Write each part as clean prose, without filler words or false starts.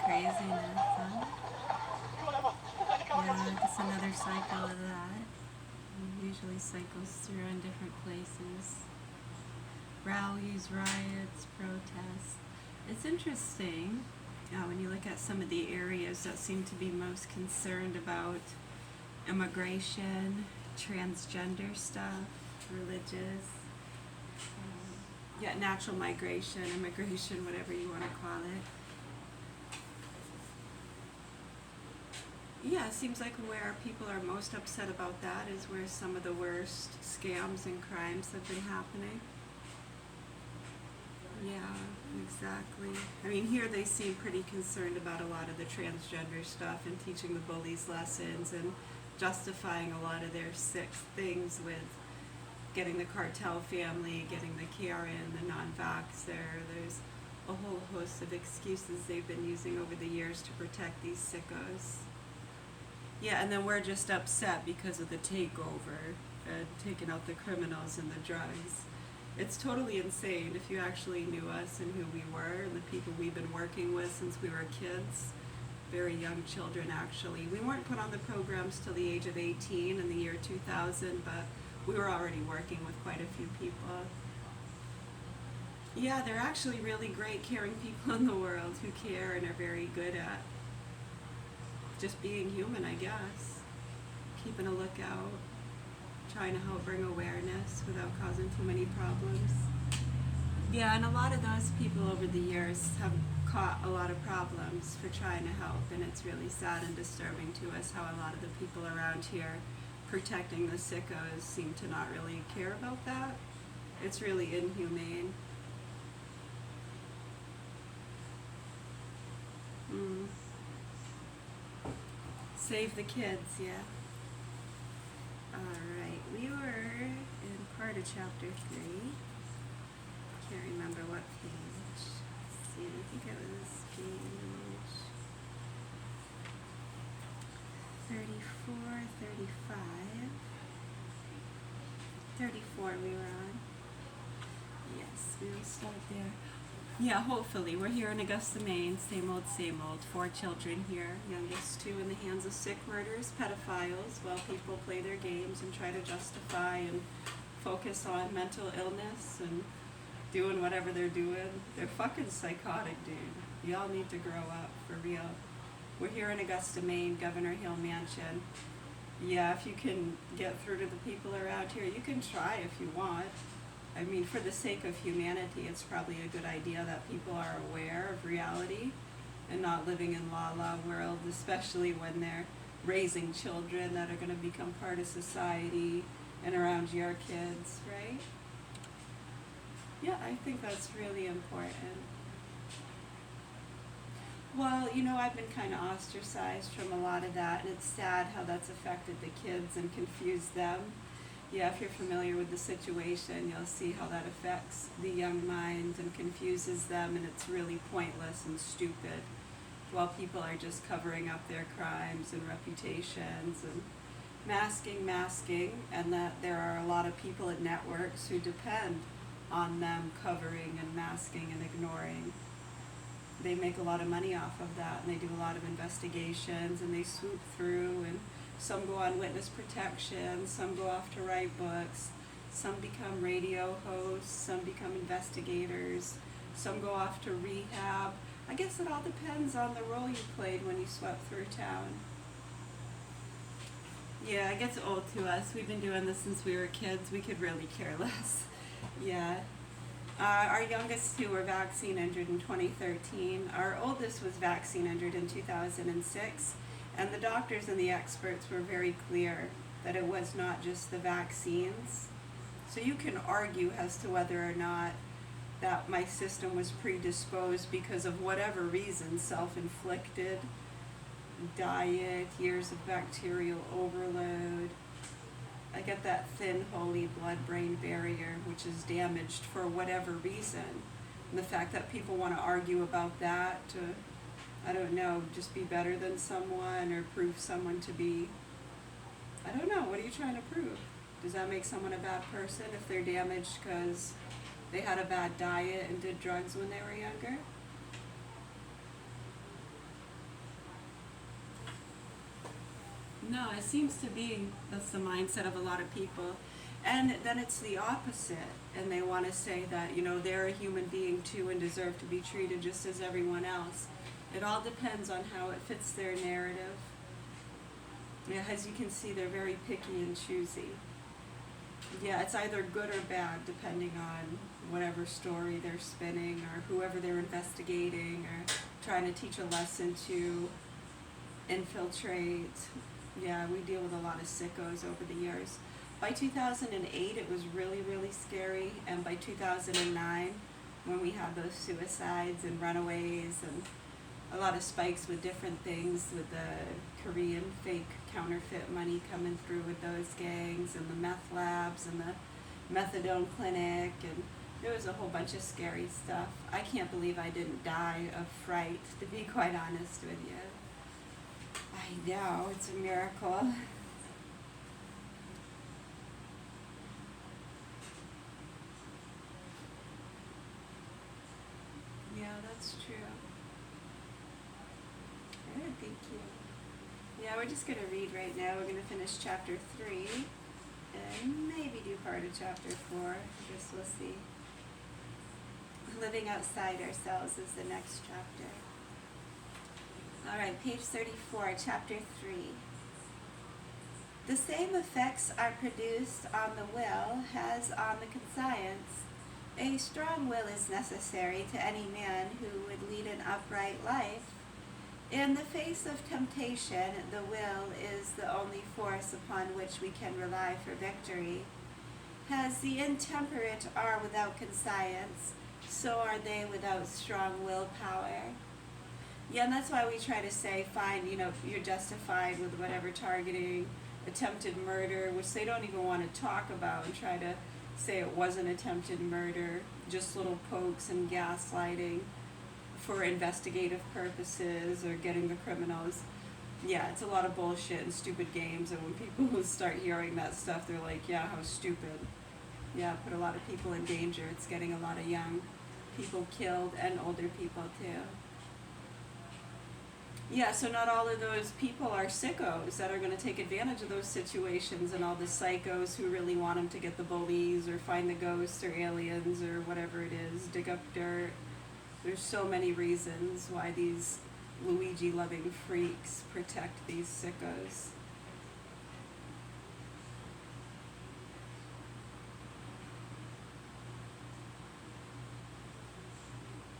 craziness, huh? Yeah, just another cycle of that. It usually cycles through in different places. Rallies, riots, protests. It's interesting when you look at some of the areas that seem to be most concerned about immigration, transgender stuff, religious, yeah, natural migration, immigration, whatever you want to call it. Yeah, it seems like where people are most upset about that is where some of the worst scams and crimes have been happening. Yeah, exactly. I mean, here they seem pretty concerned about a lot of the transgender stuff and teaching the bullies lessons and justifying a lot of their sick things with getting the cartel family, getting the Karen, the non-vaxxer. There's a whole host of excuses they've been using over the years to protect these sickos. Yeah, and then we're just upset because of the takeover, taking out the criminals and the drugs. It's totally insane if you actually knew us and who we were and the people we've been working with since we were kids. Very young children, actually. We weren't put on the programs till the age of 18 in the year 2000, but we were already working with quite a few people. Yeah, they're actually really great, caring people in the world who care and are very good at just being human, I guess. Keeping a lookout, trying to help bring awareness without causing too many problems. Yeah, and a lot of those people over the years have caught a lot of problems for trying to help, and it's really sad and disturbing to us how a lot of the people around here protecting the sickos seem to not really care about that. It's really inhumane. Mm. Save the kids, yeah. Alright, we were in part of chapter 3. Can't remember what page. Let's see, I think it was page 34, 35. 34 we were on. Yes, we will start there. Yeah, hopefully. We're here in Augusta, Maine. Same old, same old. 4 children here. Youngest 2 in the hands of sick murderers, pedophiles, while people play their games and try to justify and focus on mental illness and doing whatever they're doing. They're fucking psychotic, dude. Y'all need to grow up, for real. We're here in Augusta, Maine, Governor Hill Mansion. Yeah, if you can get through to the people around here, you can try if you want. I mean, for the sake of humanity, it's probably a good idea that people are aware of reality and not living in la-la world, especially when they're raising children that are going to become part of society and around your kids, right? Yeah, I think that's really important. Well, you know, I've been kind of ostracized from a lot of that, and it's sad how that's affected the kids and confused them. Yeah, if you're familiar with the situation, you'll see how that affects the young minds and confuses them, and it's really pointless and stupid, while people are just covering up their crimes and reputations and masking, and that there are a lot of people at networks who depend on them covering and masking and ignoring. They make a lot of money off of that, and they do a lot of investigations, and they swoop through, and some go on witness protection, some go off to write books, some become radio hosts, some become investigators, some go off to rehab. I guess it all depends on the role you played when you swept through town. Yeah, it gets old to us. We've been doing this since we were kids. We could really care less. Yeah. Our youngest 2 were vaccine injured in 2013. Our oldest was vaccine injured in 2006. And the doctors and the experts were very clear that it was not just the vaccines. So you can argue as to whether or not that my system was predisposed because of whatever reason, self-inflicted, diet, years of bacterial overload. I get that thin, holy blood-brain barrier, which is damaged for whatever reason. And the fact that people want to argue about that to, I don't know, just be better than someone or prove someone to be, I don't know, what are you trying to prove? Does that make someone a bad person if they're damaged because they had a bad diet and did drugs when they were younger? No, it seems to be that's the mindset of a lot of people. And then it's the opposite. And they want to say that, they're a human being too and deserve to be treated just as everyone else. It all depends on how it fits their narrative. Yeah, as you can see, they're very picky and choosy. Yeah, it's either good or bad depending on whatever story they're spinning or whoever they're investigating or trying to teach a lesson to infiltrate. Yeah, we deal with a lot of sickos over the years. By 2008, it was really, really scary. And by 2009, when we had those suicides and runaways and a lot of spikes with different things, with the Korean fake counterfeit money coming through with those gangs and the meth labs and the methadone clinic, and there was a whole bunch of scary stuff. I can't believe I didn't die of fright, to be quite honest with you. I know, it's a miracle. Yeah, that's true. Good, thank you. Yeah, we're just going to read right now. We're going to finish chapter 3 and maybe do part of chapter 4. I guess we'll see. Living outside ourselves is the next chapter. All right, page 34, chapter 3. The same effects are produced on the will as on the conscience. A strong will is necessary to any man who would lead an upright life. In the face of temptation, the will is the only force upon which we can rely for victory. As the intemperate are without conscience, so are they without strong willpower. Yeah, and that's why we try to say, fine, you're justified with whatever targeting, attempted murder, which they don't even want to talk about, and try to say it wasn't attempted murder, just little pokes and gaslighting for investigative purposes or getting the criminals. Yeah, it's a lot of bullshit and stupid games, and when people start hearing that stuff, they're like, yeah, how stupid. Yeah, put a lot of people in danger. It's getting a lot of young people killed and older people too. Yeah, so not all of those people are sickos that are going to take advantage of those situations, and all the psychos who really want them to get the bullies or find the ghosts or aliens or whatever it is, dig up dirt. There's so many reasons why these Luigi-loving freaks protect these sickos.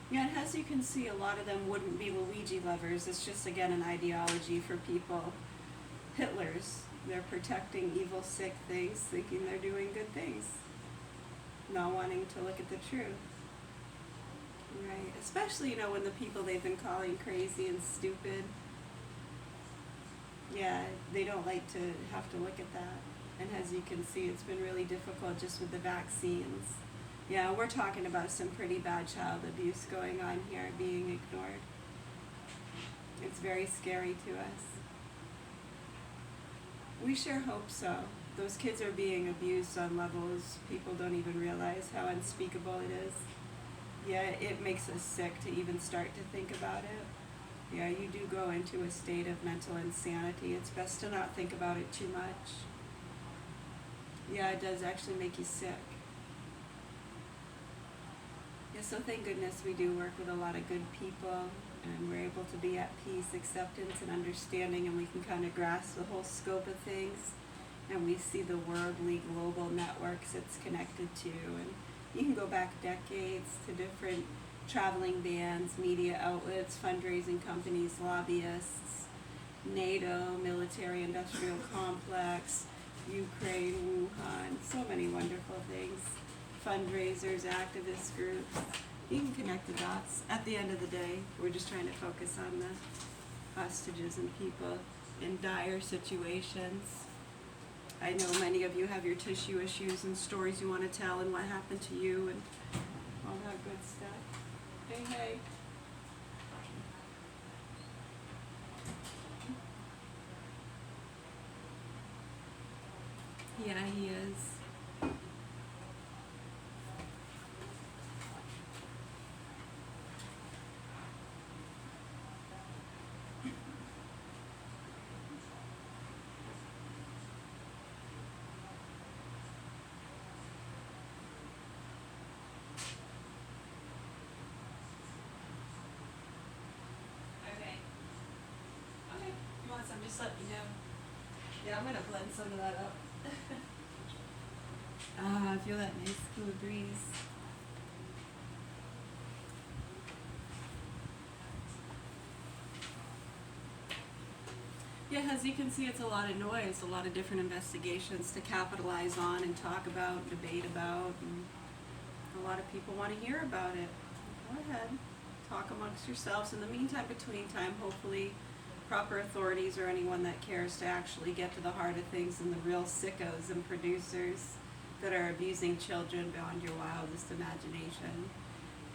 Yeah, and as you can see, a lot of them wouldn't be Luigi lovers. It's just, again, an ideology for people. Hitlers. They're protecting evil, sick things, thinking they're doing good things. Not wanting to look at the truth. Right. Especially, when the people they've been calling crazy and stupid, yeah, they don't like to have to look at that. And as you can see, it's been really difficult just with the vaccines. Yeah, we're talking about some pretty bad child abuse going on here, being ignored. It's very scary to us. We sure hope so. Those kids are being abused on levels people don't even realize how unspeakable it is. Yeah, it makes us sick to even start to think about it. Yeah, you do go into a state of mental insanity. It's best to not think about it too much. Yeah, it does actually make you sick. Yeah, so thank goodness we do work with a lot of good people, and we're able to be at peace, acceptance, and understanding, and we can kind of grasp the whole scope of things, and we see the worldly global networks it's connected to, and you can go back decades to different traveling bans, media outlets, fundraising companies, lobbyists, NATO, military industrial complex, Ukraine, Wuhan, so many wonderful things. Fundraisers, activist groups. You can connect the dots. At the end of the day, we're just trying to focus on the hostages and people in dire situations. I know many of you have your tissue issues and stories you want to tell and what happened to you and all that good stuff. Hey, hey. Yeah, he is. just let me know. Yeah, I'm gonna blend some of that up. I feel that nice cool breeze. Yeah, as you can see, it's a lot of noise, a lot of different investigations to capitalize on and talk about, debate about, and a lot of people want to hear about it. Go ahead, talk amongst yourselves. In the meantime, between time, hopefully proper authorities or anyone that cares to actually get to the heart of things and the real sickos and producers that are abusing children beyond your wildest imagination.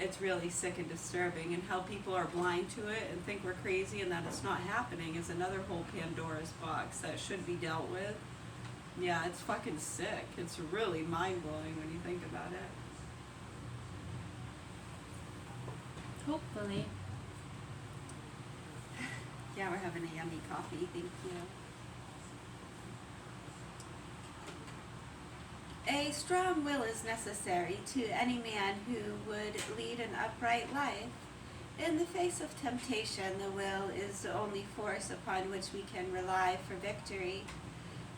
It's really sick and disturbing, and how people are blind to it and think we're crazy and that it's not happening is another whole Pandora's box that should be dealt with. Yeah, it's fucking sick. It's really mind-blowing when you think about it. Hopefully. Yeah, we're having a yummy coffee, thank you. A strong will is necessary to any man who would lead an upright life. In the face of temptation, the will is the only force upon which we can rely for victory.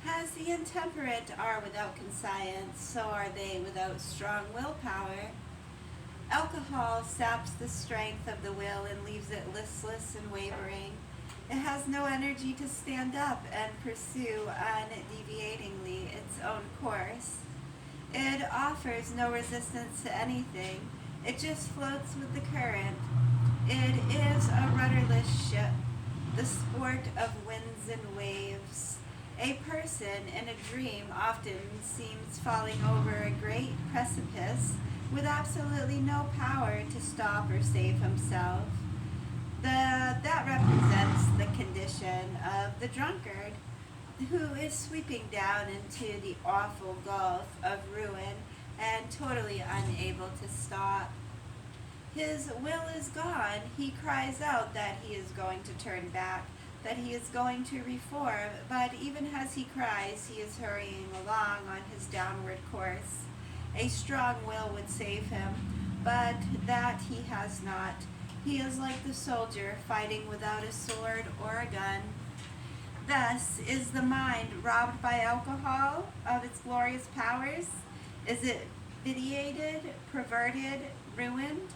As the intemperate are without conscience, so are they without strong willpower. Alcohol saps the strength of the will and leaves it listless and wavering. It has no energy to stand up and pursue undeviatingly its own course. It offers no resistance to anything. It just floats with the current. It is a rudderless ship, the sport of winds and waves. A person in a dream often seems falling over a great precipice with absolutely no power to stop or save himself. That represents the condition of the drunkard, who is sweeping down into the awful gulf of ruin and totally unable to stop. His will is gone. He cries out that he is going to turn back, that he is going to reform, but even as he cries, he is hurrying along on his downward course. A strong will would save him, but that he has not. He is like the soldier fighting without a sword or a gun. Thus is the mind robbed by alcohol of its glorious powers. Is it vitiated, perverted, ruined?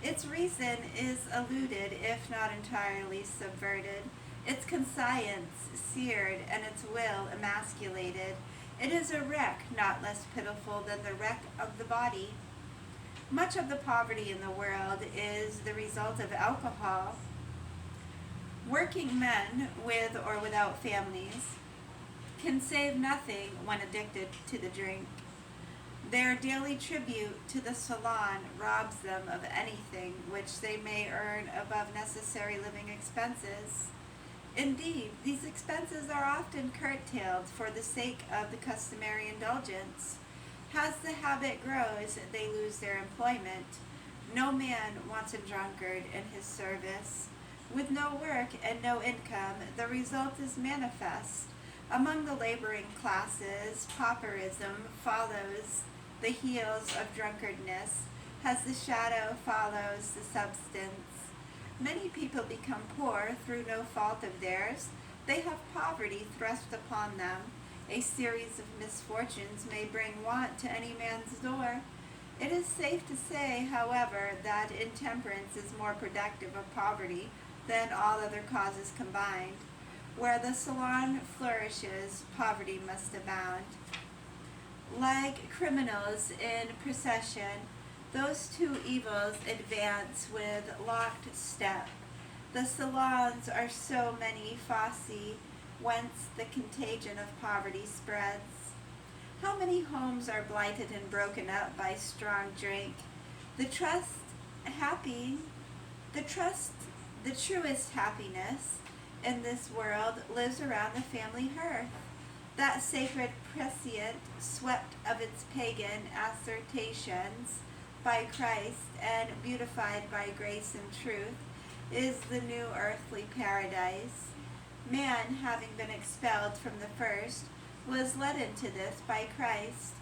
Its reason is eluded, if not entirely subverted, its conscience seared, and its will emasculated. It is a wreck not less pitiful than the wreck of the body. Much of the poverty in the world is the result of alcohol. Working men, with or without families, can save nothing when addicted to the drink. Their daily tribute to the salon robs them of anything which they may earn above necessary living expenses. Indeed, these expenses are often curtailed for the sake of the customary indulgence. As the habit grows, they lose their employment. No man wants a drunkard in his service. With no work and no income, the result is manifest. Among the laboring classes, pauperism follows the heels of drunkardness, as the shadow follows the substance. Many people become poor through no fault of theirs. They have poverty thrust upon them. A series of misfortunes may bring want to any man's door. It is safe to say, however, that intemperance is more productive of poverty than all other causes combined. Where the salon flourishes, poverty must abound. Like criminals in procession, those two evils advance with locked step. The salons are so many foci, whence the contagion of poverty spreads. How many homes are blighted and broken up by strong drink? The truest happiness in this world lives around the family hearth. That sacred prescience, swept of its pagan assertions by Christ and beautified by grace and truth, is the new earthly paradise. Man, having been expelled from the first, was led into this by Christ.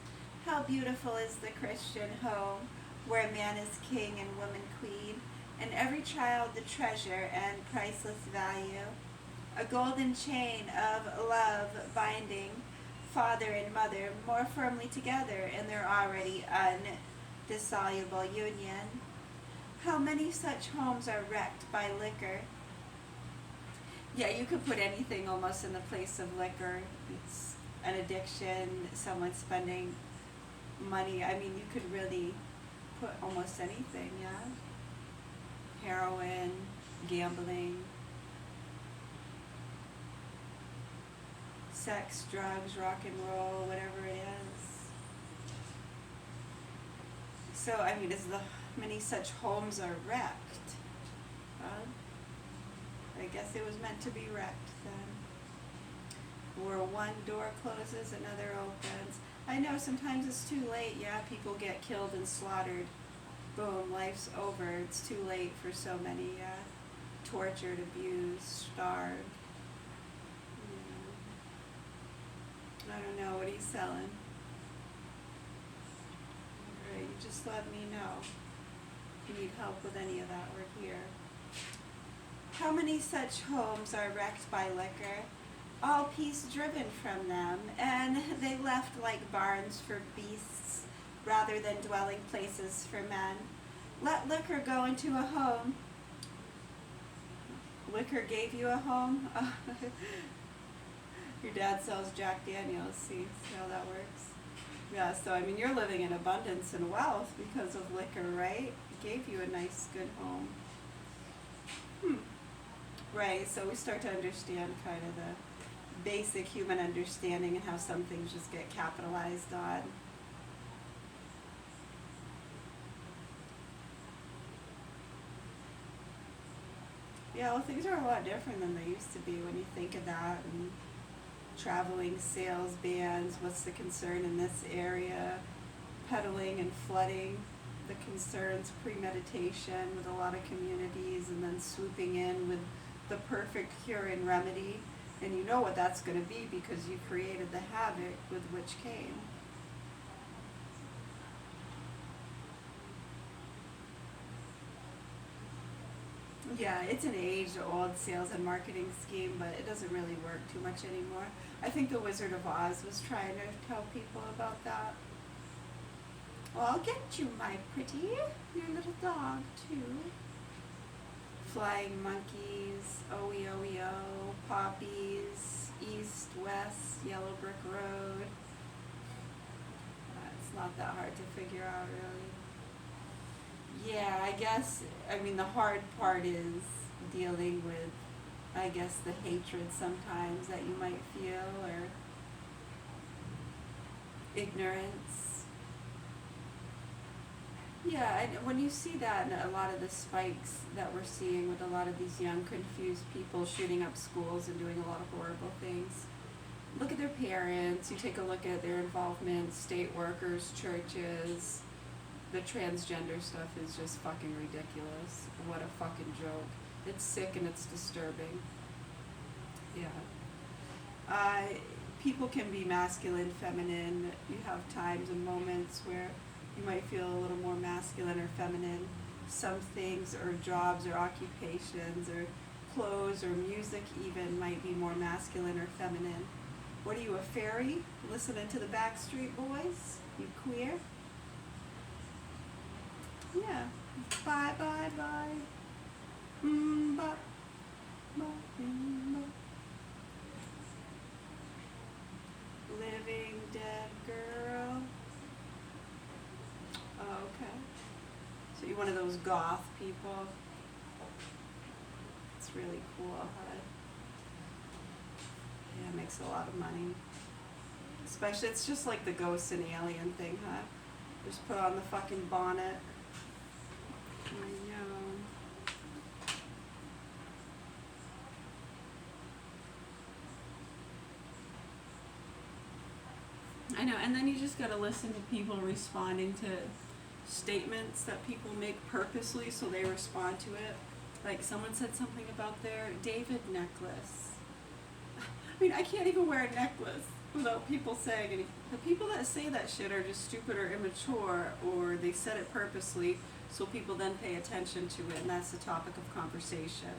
How beautiful is the Christian home, where man is king and woman queen, and every child the treasure and priceless value. a golden chain of love binding father and mother more firmly together in their already undissoluble union. How many such homes are wrecked by liquor? Yeah, you could put anything almost in the place of liquor. It's an addiction, someone spending money. I mean, you could really put almost anything, yeah? Heroin, gambling, sex, drugs, rock and roll, whatever it is. So, I mean, many such homes are wrecked. I guess it was meant to be wrecked then. Where one door closes, another opens. I know sometimes it's too late. Yeah, people get killed and slaughtered. Boom, life's over. It's too late for so many. Tortured, abused, starved. I don't know. What are you selling? Alright, you just let me know. If you need help with any of that, we're here. How many such homes are wrecked by liquor? All peace driven from them, and they left like barns for beasts rather than dwelling places for men. Let liquor go into a home. Liquor gave you a home? Your dad sells Jack Daniels. See how that works? Yeah, so I mean, you're living in abundance and wealth because of liquor, right? It gave you a nice, good home. Right, so we start to understand kind of the basic human understanding and how some things just get capitalized on. Yeah, well, things are a lot different than they used to be when you think of that. And traveling sales bans, what's the concern in this area? Peddling and flooding, the concerns, premeditation with a lot of communities, and then swooping in with the perfect cure and remedy. And you know what that's going to be because you created the havoc with which came. Yeah, it's an age-old sales and marketing scheme, but it doesn't really work too much anymore. I think the Wizard of Oz was trying to tell people about that. Well, I'll get you, my pretty. Your little dog, too. Flying monkeys, OEOEO, poppies, east, west, yellow brick road. It's not that hard to figure out, really. Yeah, I guess, I mean, the hard part is dealing with, I guess, the hatred sometimes that you might feel, or ignorance. Yeah, and when you see that, and a lot of the spikes that we're seeing with a lot of these young, confused people shooting up schools and doing a lot of horrible things, look at their parents, you take a look at their involvement, state workers, churches. The transgender stuff is just fucking ridiculous. What a fucking joke. It's sick and it's disturbing. Yeah. People can be masculine, feminine. You have times and moments where you might feel a little more masculine or feminine. Some things or jobs or occupations or clothes or music even might be more masculine or feminine. What are you, a fairy? Listening to the Backstreet Boys? You queer? Yeah. Bye, bye, bye. Bye. Bye. Living dead girl. Oh, okay. So you're one of those goth people. It's really cool, huh? Yeah, it makes a lot of money. Especially, it's just like the ghost and alien thing, huh? Just put on the fucking bonnet. I know, and then you just gotta listen to people responding to statements that people make purposely, so they respond to it. Like someone said something about their David necklace. I mean, I can't even wear a necklace without people saying anything. The people that say that shit are just stupid or immature, or they said it purposely so people then pay attention to it, and that's the topic of conversation.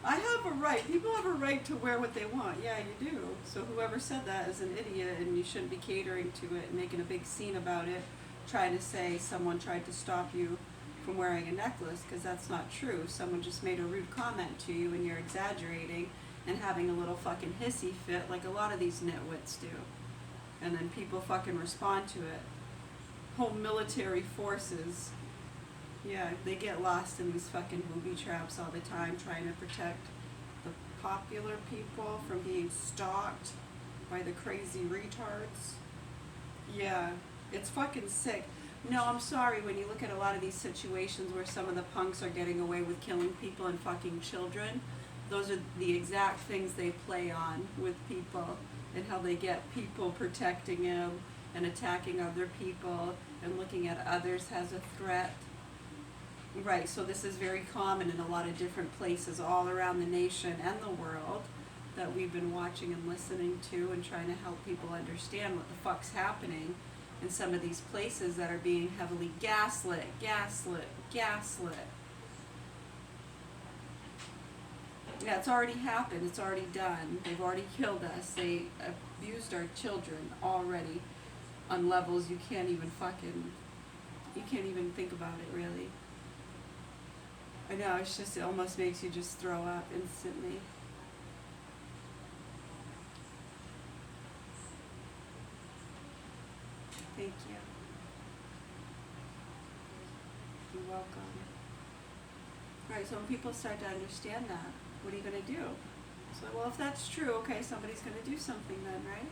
I have a right. People have a right to wear what they want. Yeah, you do. So whoever said that is an idiot, and you shouldn't be catering to it and making a big scene about it, trying to say someone tried to stop you from wearing a necklace, because that's not true. Someone just made a rude comment to you, and you're exaggerating and having a little fucking hissy fit like a lot of these nitwits do. And then people fucking respond to it. Whole military forces, yeah, they get lost in these fucking booby traps all the time, trying to protect the popular people from being stalked by the crazy retards. Yeah, it's fucking sick. No, I'm sorry, when you look at a lot of these situations where some of the punks are getting away with killing people and fucking children, those are the exact things they play on with people, and how they get people protecting them and attacking other people and looking at others as a threat. Right, so this is very common in a lot of different places all around the nation and the world that we've been watching and listening to and trying to help people understand what the fuck's happening in some of these places that are being heavily gaslit. Yeah, it's already happened, it's already done. They've already killed us. They abused our children already on levels you can't even think about it, really. I know, it's just, it almost makes you just throw up instantly. Thank you. You're welcome. Right, so when people start to understand that, what are you going to do? So, well, if that's true, okay, somebody's going to do something then, right?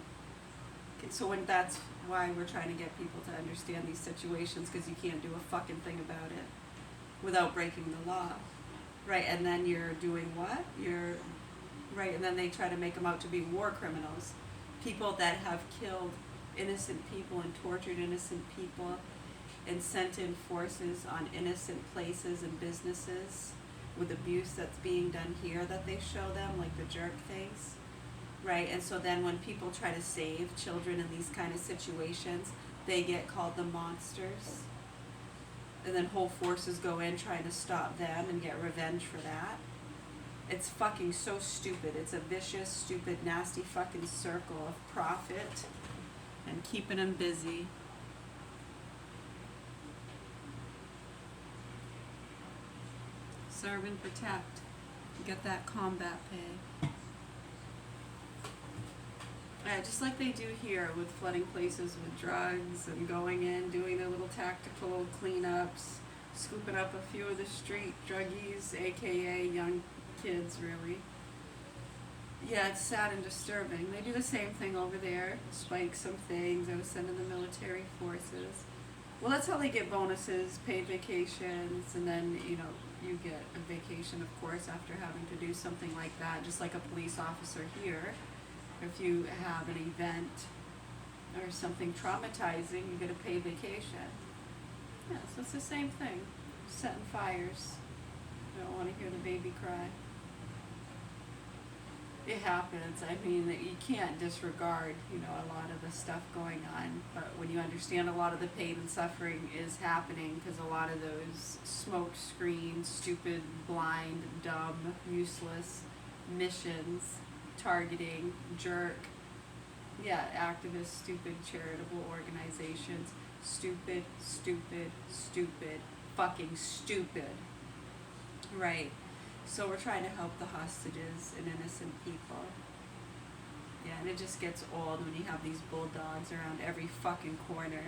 Okay, so when that's why we're trying to get people to understand these situations, because you can't do a fucking thing about it without breaking the law. Right, and then you're doing what? Right, and then they try to make them out to be war criminals. People that have killed innocent people and tortured innocent people and sent in forces on innocent places and businesses with abuse that's being done here that they show them, like the jerk things. Right, and so then when people try to save children in these kind of situations, they get called the monsters. And then whole forces go in trying to stop them and get revenge for that. It's fucking so stupid. It's a vicious, stupid, nasty fucking circle of profit and keeping them busy. Serve and protect. Get that combat pay. Yeah, just like they do here with flooding places with drugs and going in, doing their little tactical cleanups, scooping up a few of the street druggies, aka young kids, really. Yeah, it's sad and disturbing. They do the same thing over there, spike some things. I was sending the military forces. Well, that's how they get bonuses, paid vacations, and then, you get a vacation, of course, after having to do something like that, just like a police officer here. If you have an event or something traumatizing, you get a paid vacation. Yeah, so it's the same thing. Setting fires. I don't want to hear the baby cry. It happens. I mean, you can't disregard, a lot of the stuff going on. But when you understand a lot of the pain and suffering is happening because a lot of those smoke screen, stupid, blind, dumb, useless missions, targeting, jerk, activist, stupid, charitable organizations, stupid, fucking stupid. Right. So we're trying to help the hostages and innocent people. Yeah, and it just gets old when you have these bulldogs around every fucking corner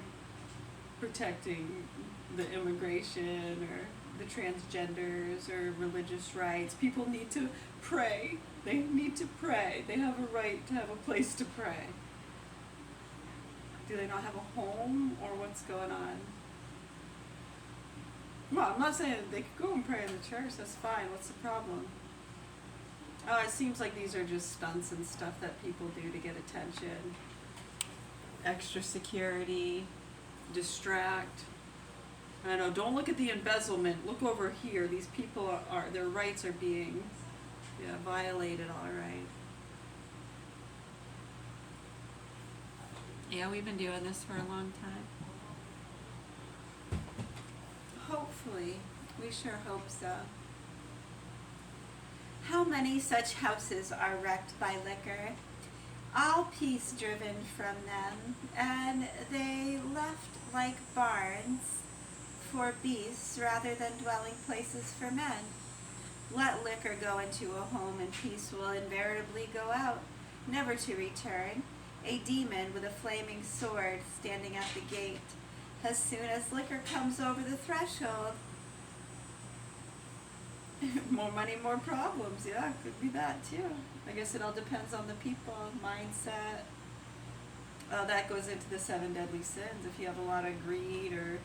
protecting the immigration or the transgenders or religious rights. People need to pray. They need to pray. They have a right to have a place to pray. Do they not have a home, or what's going on? Well, I'm not saying they could go and pray in the church. That's fine. What's the problem? Oh, it seems like these are just stunts and stuff that people do to get attention. Extra security, distract. I know, don't look at the embezzlement. Look over here. These people are their rights are being violated, all right. Yeah, we've been doing this for a long time. Hopefully. We sure hope so. How many such houses are wrecked by liquor, all peace driven from them, and they left like barns for beasts rather than dwelling places for men. Let liquor go into a home, and peace will invariably go out, never to return, a demon with a flaming sword standing at the gate. As soon as liquor comes over the threshold, more money, more problems. Yeah, could be that too. I guess it all depends on the people, mindset. That goes into the 7 deadly sins. If you have a lot of greed or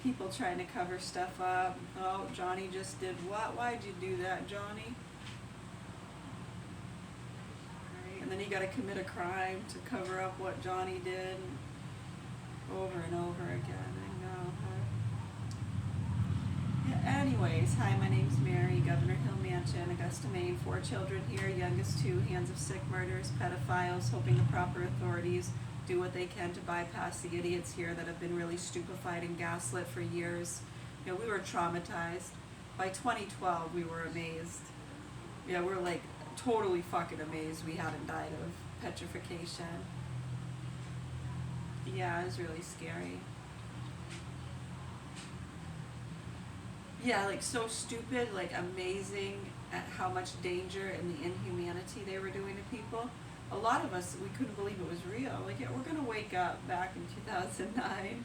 people trying to cover stuff up. Oh, Johnny just did what? Why'd you do that, Johnny? Right. And then you got to commit a crime to cover up what Johnny did over and over again. I know. Yeah, anyways, hi, my name's Mary, Governor Hill Mansion, Augusta, Maine. 4 children here, youngest 2, hands of sick murderers, pedophiles, hoping the proper authorities do what they can to bypass the idiots here that have been really stupefied and gaslit for years. You know, we were traumatized. By 2012, we were amazed. Yeah, we're like totally fucking amazed we hadn't died of petrification. Yeah, it was really scary. Yeah, like so stupid, like amazing at how much danger and the inhumanity they were doing to people. A lot of us, we couldn't believe it was real. Like, yeah, we're gonna wake up back in 2009.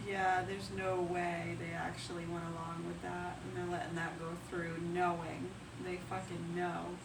Yeah, there's no way they actually went along with that, and they're letting that go through, knowing they fucking know